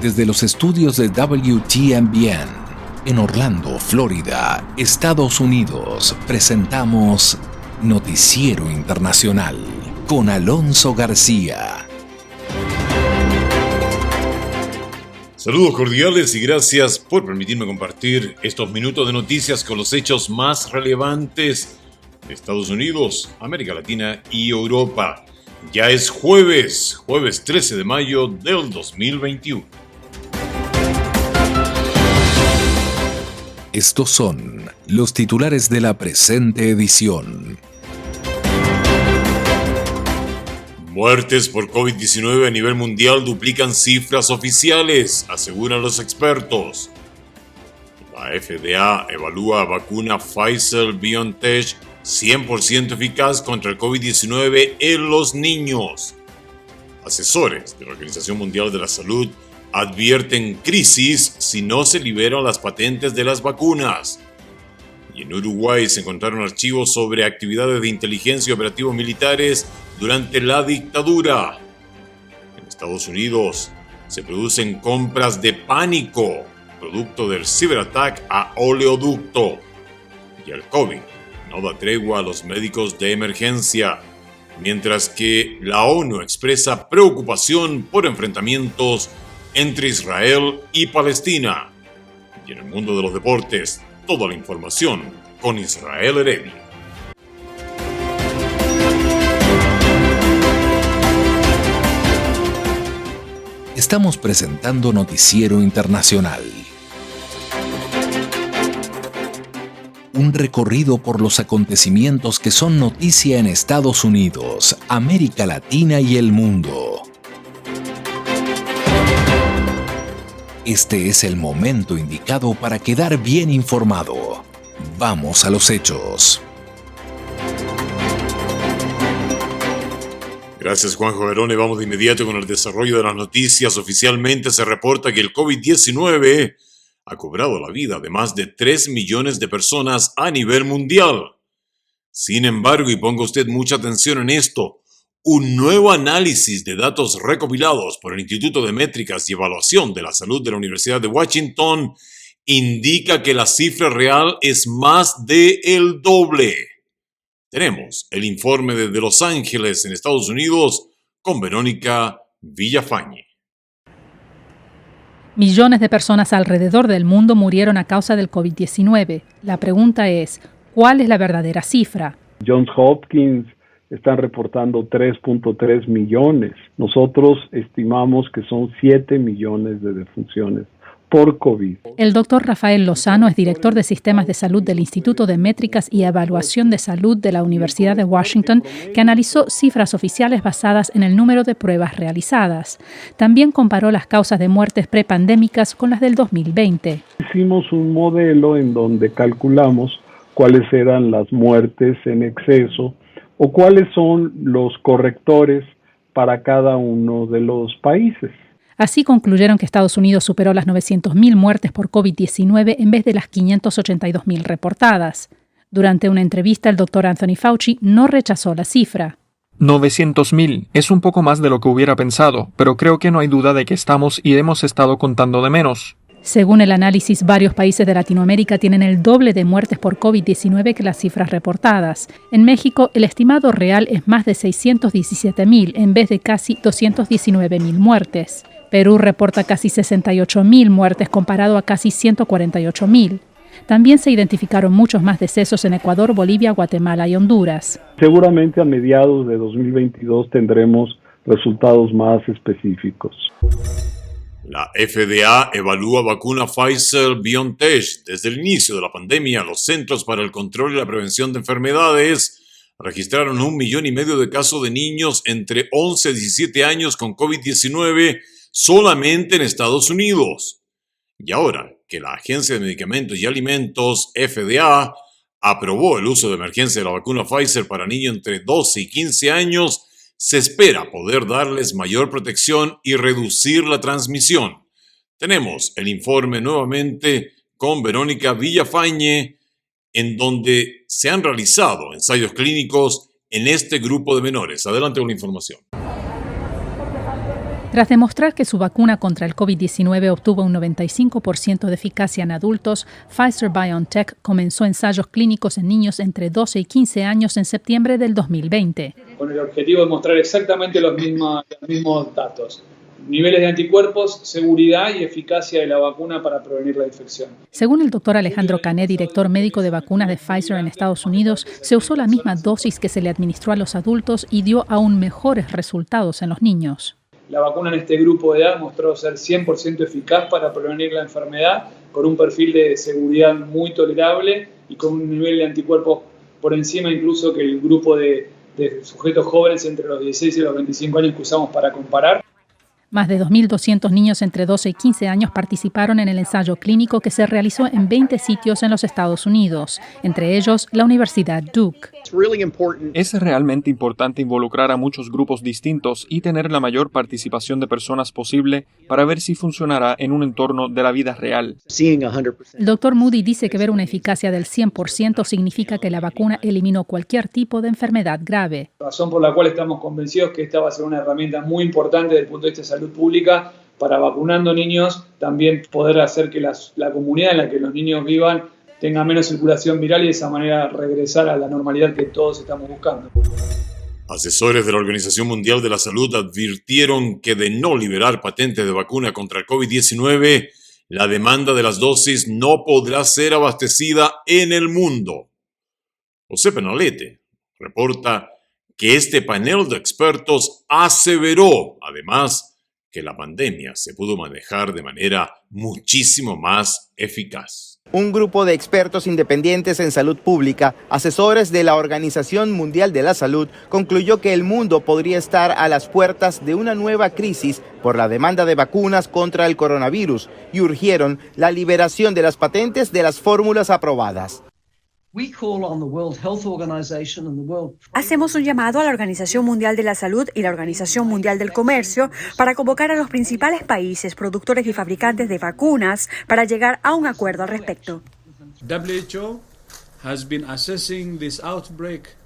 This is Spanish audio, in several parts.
Desde los estudios de WTMBN en Orlando, Florida, Estados Unidos, presentamos Noticiero Internacional con Alonso García. Saludos cordiales y gracias por permitirme compartir estos minutos de noticias con los hechos más relevantes de Estados Unidos, América Latina y Europa. Ya es jueves 13 de mayo del 2021. Estos son los titulares de la presente edición. Muertes por COVID-19 a nivel mundial duplican cifras oficiales, aseguran los expertos. La FDA evalúa vacuna Pfizer-BioNTech 100% eficaz contra el COVID-19 en los niños. Asesores de la Organización Mundial de la Salud advierten crisis si no se liberan las patentes de las vacunas. Y en Uruguay se encontraron archivos sobre actividades de inteligencia y operativos militares durante la dictadura. En Estados Unidos se producen compras de pánico, producto del ciberataque a oleoducto. Y el COVID no da tregua a los médicos de emergencia, mientras que la ONU expresa preocupación por enfrentamientos entre Israel y Palestina. Y en el mundo de los deportes, toda la información con Israel Heredia. Estamos presentando Noticiero Internacional. Un recorrido por los acontecimientos que son noticia en Estados Unidos, América Latina y el mundo. Este es el momento indicado para quedar bien informado. Vamos a los hechos. Gracias, Juanjo Verone. Vamos de inmediato con el desarrollo de las noticias. Oficialmente se reporta que el COVID-19 ha cobrado la vida de más de 3 millones de personas a nivel mundial. Sin embargo, y ponga usted mucha atención en esto, un nuevo análisis de datos recopilados por el Instituto de Métricas y Evaluación de la Salud de la Universidad de Washington indica que la cifra real es más del doble. Tenemos el informe desde Los Ángeles, en Estados Unidos, con Verónica Villafañe. Millones de personas alrededor del mundo murieron a causa del COVID-19. La pregunta es, ¿cuál es la verdadera cifra? Johns Hopkins están reportando 3.3 millones. Nosotros estimamos que son 7 millones de defunciones por COVID. El doctor Rafael Lozano es director de Sistemas de Salud del Instituto de Métricas y Evaluación de Salud de la Universidad de Washington, que analizó cifras oficiales basadas en el número de pruebas realizadas. También comparó las causas de muertes prepandémicas con las del 2020. Hicimos un modelo en donde calculamos cuáles eran las muertes en exceso o cuáles son los correctores para cada uno de los países. Así concluyeron que Estados Unidos superó las 900.000 muertes por COVID-19 en vez de las 582.000 reportadas. Durante una entrevista, el doctor Anthony Fauci no rechazó la cifra. 900.000 es un poco más de lo que hubiera pensado, pero creo que no hay duda de que estamos y hemos estado contando de menos. Según el análisis, varios países de Latinoamérica tienen el doble de muertes por COVID-19 que las cifras reportadas. En México, el estimado real es más de 617.000 en vez de casi 219.000 muertes. Perú reporta casi 68.000 muertes comparado a casi 148.000. También se identificaron muchos más decesos en Ecuador, Bolivia, Guatemala y Honduras. Seguramente a mediados de 2022 tendremos resultados más específicos. La FDA evalúa vacuna Pfizer-BioNTech. Desde el inicio de la pandemia, los Centros para el Control y la Prevención de Enfermedades registraron 1,5 millones de casos de niños entre 11 y 17 años con COVID-19 solamente en Estados Unidos. Y ahora que la Agencia de Medicamentos y Alimentos, FDA, aprobó el uso de emergencia de la vacuna Pfizer para niños entre 12 y 15 años, se espera poder darles mayor protección y reducir la transmisión. Tenemos el informe nuevamente con Verónica Villafañe, en donde se han realizado ensayos clínicos en este grupo de menores. Adelante con la información. Tras demostrar que su vacuna contra el COVID-19 obtuvo un 95% de eficacia en adultos, Pfizer-BioNTech comenzó ensayos clínicos en niños entre 12 y 15 años en septiembre del 2020. Con el objetivo de mostrar exactamente los mismos datos. Niveles de anticuerpos, seguridad y eficacia de la vacuna para prevenir la infección. Según el doctor Alejandro Canet, director médico de vacunas de Pfizer en Estados Unidos, se usó la misma dosis que se le administró a los adultos y dio aún mejores resultados en los niños. La vacuna en este grupo de edad mostró ser 100% eficaz para prevenir la enfermedad, con un perfil de seguridad muy tolerable y con un nivel de anticuerpos por encima incluso que el grupo de sujetos jóvenes entre los 16 y los 25 años que usamos para comparar. Más de 2.200 niños entre 12 y 15 años participaron en el ensayo clínico que se realizó en 20 sitios en los Estados Unidos, entre ellos la Universidad Duke. Es realmente importante involucrar a muchos grupos distintos y tener la mayor participación de personas posible para ver si funcionará en un entorno de la vida real. El doctor Moody dice que ver una eficacia del 100% significa que la vacuna eliminó cualquier tipo de enfermedad grave. Razón por la cual estamos convencidos que esta va a ser una herramienta muy importante desde el punto de vista de salud pública para, vacunando niños, también poder hacer que la comunidad en la que los niños vivan tenga menos circulación viral y de esa manera regresar a la normalidad que todos estamos buscando. Asesores de la Organización Mundial de la Salud advirtieron que de no liberar patentes de vacuna contra el COVID-19, la demanda de las dosis no podrá ser abastecida en el mundo. José Penalete reporta que este panel de expertos aseveró, además, que la pandemia se pudo manejar de manera muchísimo más eficaz. Un grupo de expertos independientes en salud pública, asesores de la Organización Mundial de la Salud, concluyó que el mundo podría estar a las puertas de una nueva crisis por la demanda de vacunas contra el coronavirus y urgieron la liberación de las patentes de las fórmulas aprobadas. Hacemos un llamado a la Organización Mundial de la Salud y la Organización Mundial del Comercio para convocar a los principales países productores y fabricantes de vacunas para llegar a un acuerdo al respecto.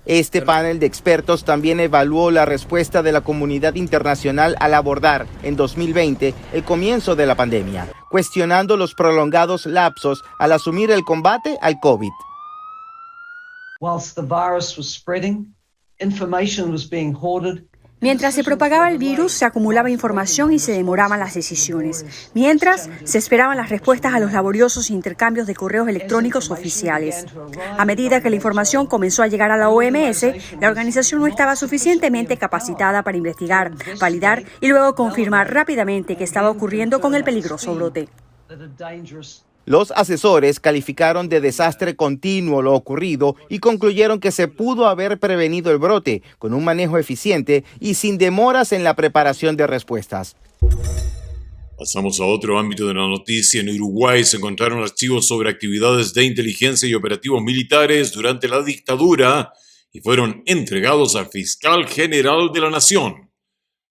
Este panel de expertos también evaluó la respuesta de la comunidad internacional al abordar en 2020 el comienzo de la pandemia, cuestionando los prolongados lapsos al asumir el combate al COVID. Mientras se propagaba el virus, se acumulaba información y se demoraban las decisiones. Mientras, se esperaban las respuestas a los laboriosos intercambios de correos electrónicos oficiales. A medida que la información comenzó a llegar a la OMS, la organización no estaba suficientemente capacitada para investigar, validar y luego confirmar rápidamente qué estaba ocurriendo con el peligroso brote. Los asesores calificaron de desastre continuo lo ocurrido y concluyeron que se pudo haber prevenido el brote con un manejo eficiente y sin demoras en la preparación de respuestas. Pasamos a otro ámbito de la noticia. En Uruguay se encontraron archivos sobre actividades de inteligencia y operativos militares durante la dictadura y fueron entregados al fiscal general de la Nación.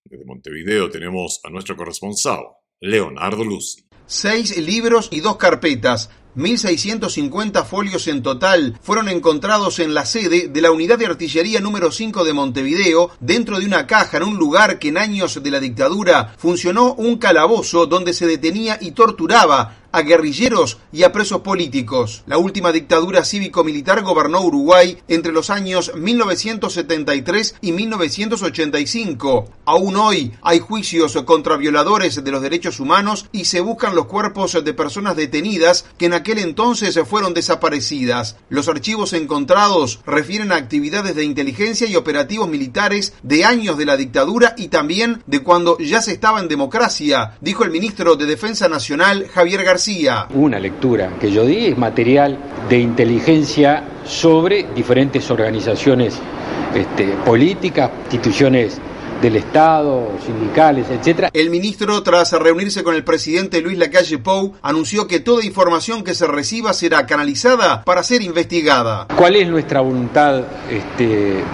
Desde Montevideo tenemos a nuestro corresponsal, Leonardo Lucy. 6 libros y 2 carpetas, 1.650 folios en total, fueron encontrados en la sede de la Unidad de Artillería número 5 de Montevideo, dentro de una caja en un lugar que en años de la dictadura funcionó un calabozo donde se detenía y torturaba a guerrilleros y a presos políticos. La última dictadura cívico-militar gobernó Uruguay entre los años 1973 y 1985. Aún hoy hay juicios contra violadores de los derechos humanos y se buscan los cuerpos de personas detenidas que en aquel entonces fueron desaparecidas. Los archivos encontrados refieren a actividades de inteligencia y operativos militares de años de la dictadura y también de cuando ya se estaba en democracia, dijo el ministro de Defensa Nacional, Javier García. Una lectura que yo di es material de inteligencia sobre diferentes organizaciones políticas, instituciones del Estado, sindicales, etc. El ministro, tras reunirse con el presidente Luis Lacalle Pou, anunció que toda información que se reciba será canalizada para ser investigada. ¿Cuál es nuestra voluntad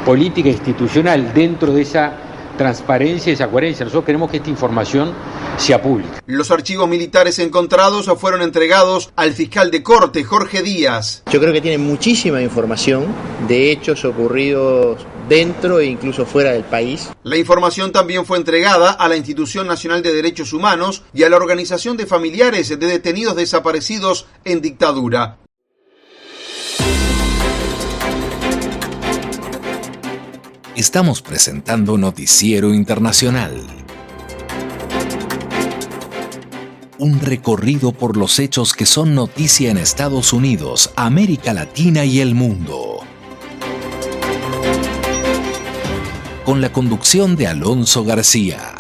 política e institucional dentro de esa transparencia y esa coherencia. Nosotros queremos que esta información sea pública. Los archivos militares encontrados fueron entregados al fiscal de corte, Jorge Díaz. Yo creo que tiene muchísima información de hechos ocurridos dentro e incluso fuera del país. La información también fue entregada a la Institución Nacional de Derechos Humanos y a la Organización de Familiares de Detenidos Desaparecidos en Dictadura. Estamos presentando Noticiero Internacional. Un recorrido por los hechos que son noticia en Estados Unidos, América Latina y el mundo. Con la conducción de Alonso García.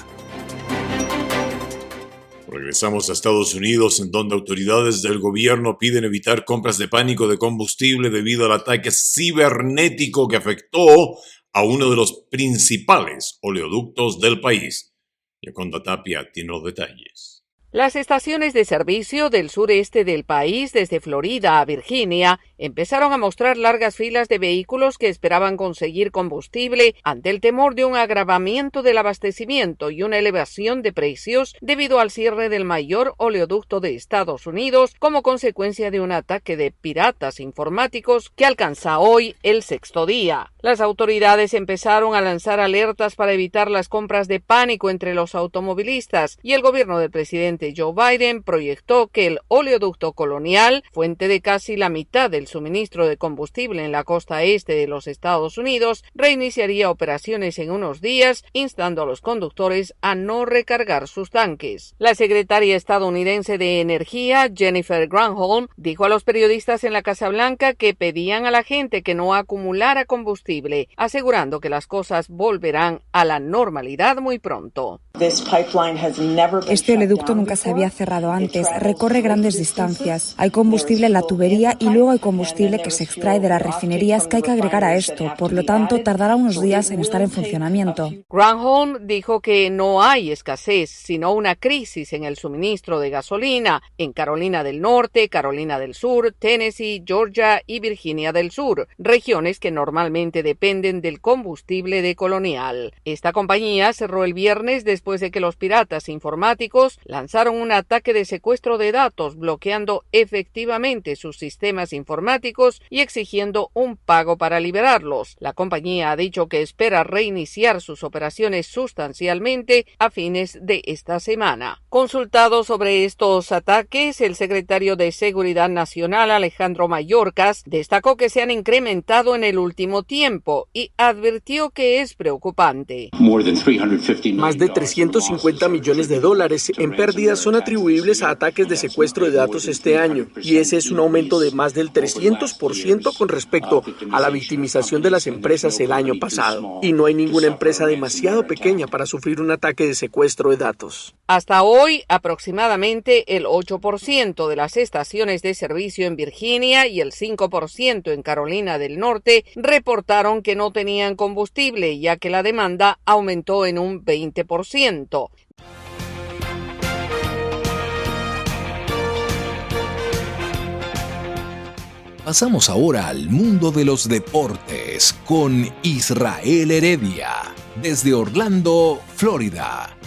Regresamos a Estados Unidos, en donde autoridades del gobierno piden evitar compras de pánico de combustible debido al ataque cibernético que afectó a uno de los principales oleoductos del país. Yoconda Tapia tiene los detalles. Las estaciones de servicio del sureste del país, desde Florida a Virginia, empezaron a mostrar largas filas de vehículos que esperaban conseguir combustible ante el temor de un agravamiento del abastecimiento y una elevación de precios debido al cierre del mayor oleoducto de Estados Unidos como consecuencia de un ataque de piratas informáticos que alcanza hoy el 6º día. Las autoridades empezaron a lanzar alertas para evitar las compras de pánico entre los automovilistas y el gobierno del presidente Joe Biden proyectó que el oleoducto Colonial, fuente de casi la mitad del suministro de combustible en la costa este de los Estados Unidos, reiniciaría operaciones en unos días, instando a los conductores a no recargar sus tanques. La secretaria estadounidense de Energía, Jennifer Granholm, dijo a los periodistas en la Casa Blanca que pedían a la gente que no acumulara combustible, asegurando que las cosas volverán a la normalidad muy pronto. Este oleoducto nunca se había cerrado antes, recorre grandes distancias. Hay combustible en la tubería y luego hay combustible que se extrae de las refinerías que hay que agregar a esto, por lo tanto tardará unos días en estar en funcionamiento. Granholm dijo que no hay escasez, sino una crisis en el suministro de gasolina en Carolina del Norte, Carolina del Sur, Tennessee, Georgia y Virginia del Sur, regiones que normalmente dependen del combustible de Colonial. Esta compañía cerró el viernes después de que los piratas informáticos lanzaron un ataque de secuestro de datos, bloqueando efectivamente sus sistemas informáticos y exigiendo un pago para liberarlos. La compañía ha dicho que espera reiniciar sus operaciones sustancialmente a fines de esta semana. Consultado sobre estos ataques, el secretario de Seguridad Nacional, Alejandro Mayorkas, destacó que se han incrementado en el último tiempo y advirtió que es preocupante. Más de $350 millones en pérdidas son atribuibles a ataques de secuestro de datos este año, y ese es un aumento de más del 300% con respecto a la victimización de las empresas el año pasado. Y no hay ninguna empresa demasiado pequeña para sufrir un ataque de secuestro de datos. Hasta hoy, aproximadamente el 8% de las estaciones de servicio en Virginia y el 5% en Carolina del Norte reportaron que no tenían combustible, ya que la demanda aumentó en un 20%. Pasamos ahora al mundo de los deportes con Israel Heredia, desde Orlando, Florida.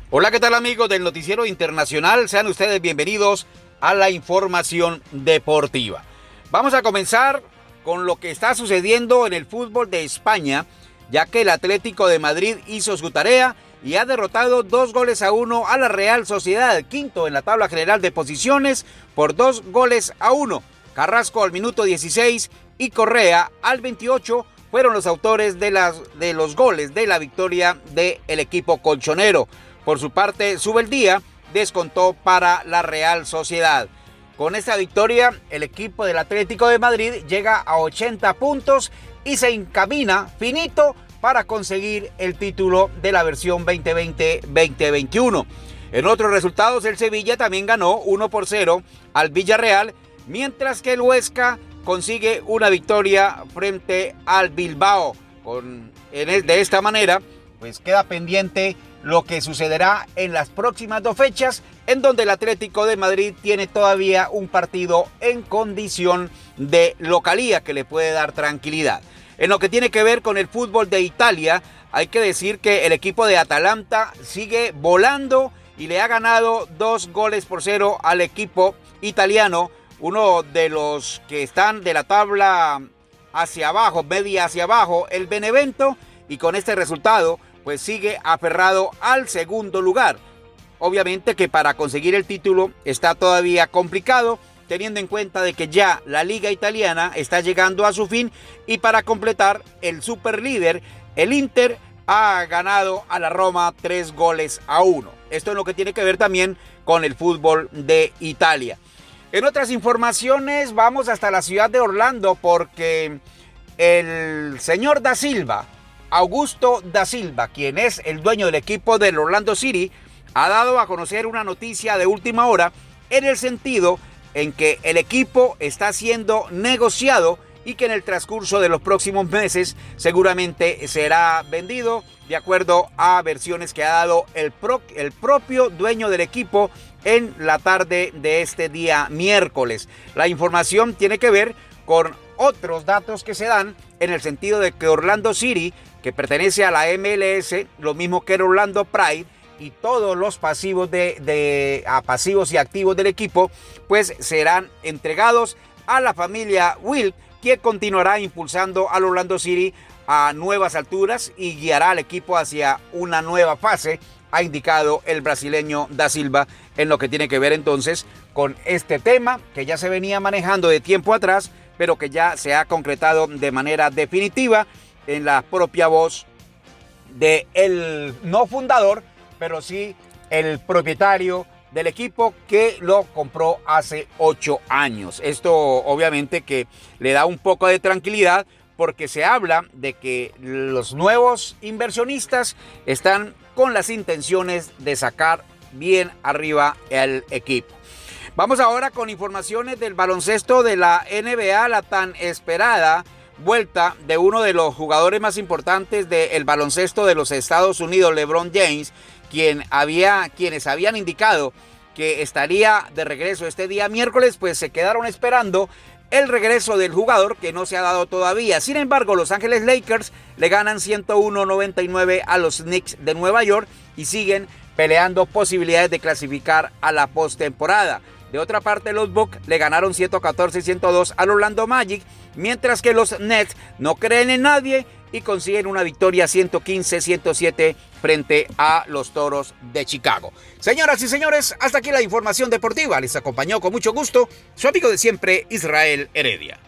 Hola, ¿qué tal amigos del Noticiero Internacional? Sean ustedes bienvenidos a la información deportiva. Vamos a comenzar con lo que está sucediendo en el fútbol de España, ya que el Atlético de Madrid hizo su tarea y ha derrotado 2-1 a la Real Sociedad, quinto en la tabla general de posiciones, por 2-1. Carrasco al minuto 16 y Correa al 28 fueron los autores de los goles de la victoria del equipo colchonero. Por su parte, Subeldía descontó para la Real Sociedad. Con esta victoria, el equipo del Atlético de Madrid llega a 80 puntos y se encamina finito para conseguir el título de la versión 2020-2021. En otros resultados, el Sevilla también ganó 1-0 al Villarreal, mientras que el Huesca consigue una victoria frente al Bilbao. De esta manera, pues queda pendiente lo que sucederá en las próximas 2 fechas en donde el Atlético de Madrid tiene todavía un partido en condición de localía que le puede dar tranquilidad. En lo que tiene que ver con el fútbol de Italia, hay que decir que el equipo de Atalanta sigue volando y le ha ganado 2-0 al equipo italiano, uno de los que están de la tabla hacia abajo, media hacia abajo, el Benevento, y con este resultado pues sigue aferrado al segundo lugar. Obviamente que para conseguir el título está todavía complicado, teniendo en cuenta de que ya la liga italiana está llegando a su fin, y para completar, el superlíder, el Inter, ha ganado a la Roma 3-1. Esto es lo que tiene que ver también con el fútbol de Italia. En otras informaciones vamos hasta la ciudad de Orlando, porque el señor Da Silva, Augusto Da Silva, quien es el dueño del equipo del Orlando City, ha dado a conocer una noticia de última hora en el sentido en que el equipo está siendo negociado y que en el transcurso de los próximos meses seguramente será vendido, de acuerdo a versiones que ha dado el propio dueño del equipo en la tarde de este día miércoles. La información tiene que ver con otros datos que se dan en el sentido de que Orlando City, que pertenece a la MLS, lo mismo que el Orlando Pride, y todos los pasivos pasivos y activos del equipo pues serán entregados a la familia Wilk, que continuará impulsando al Orlando City a nuevas alturas y guiará al equipo hacia una nueva fase, ha indicado el brasileño Da Silva, en lo que tiene que ver entonces con este tema que ya se venía manejando de tiempo atrás, pero que ya se ha concretado de manera definitiva en la propia voz de el no fundador, pero sí el propietario del equipo, que lo compró hace 8 años. Esto obviamente que le da un poco de tranquilidad, porque se habla de que los nuevos inversionistas están con las intenciones de sacar bien arriba el equipo. Vamos ahora con informaciones del baloncesto de la NBA, la tan esperada vuelta de uno de los jugadores más importantes del baloncesto de los Estados Unidos, LeBron James, quienes habían indicado que estaría de regreso este día miércoles, pues se quedaron esperando el regreso del jugador, que no se ha dado todavía. Sin embargo, Los Ángeles Lakers le ganan 101-99 a los Knicks de Nueva York y siguen peleando posibilidades de clasificar a la postemporada. De otra parte, los Bucks le ganaron 114-102 al Orlando Magic, mientras que los Nets no creen en nadie y consiguen una victoria 115-107 frente a los Toros de Chicago. Señoras y señores, hasta aquí la información deportiva. Les acompañó con mucho gusto su amigo de siempre, Israel Heredia.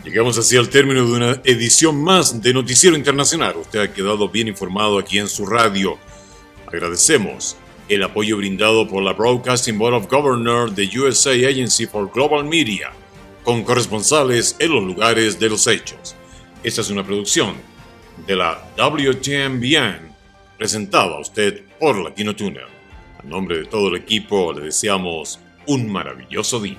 Llegamos así al término de una edición más de Noticiero Internacional. Usted ha quedado bien informado aquí en su radio. Agradecemos el apoyo brindado por la Broadcasting Board of Governors de USA Agency for Global Media, con corresponsales en los lugares de los hechos. Esta es una producción de la WTMBN, presentada a usted por Latino Tuner. A nombre de todo el equipo le deseamos un maravilloso día.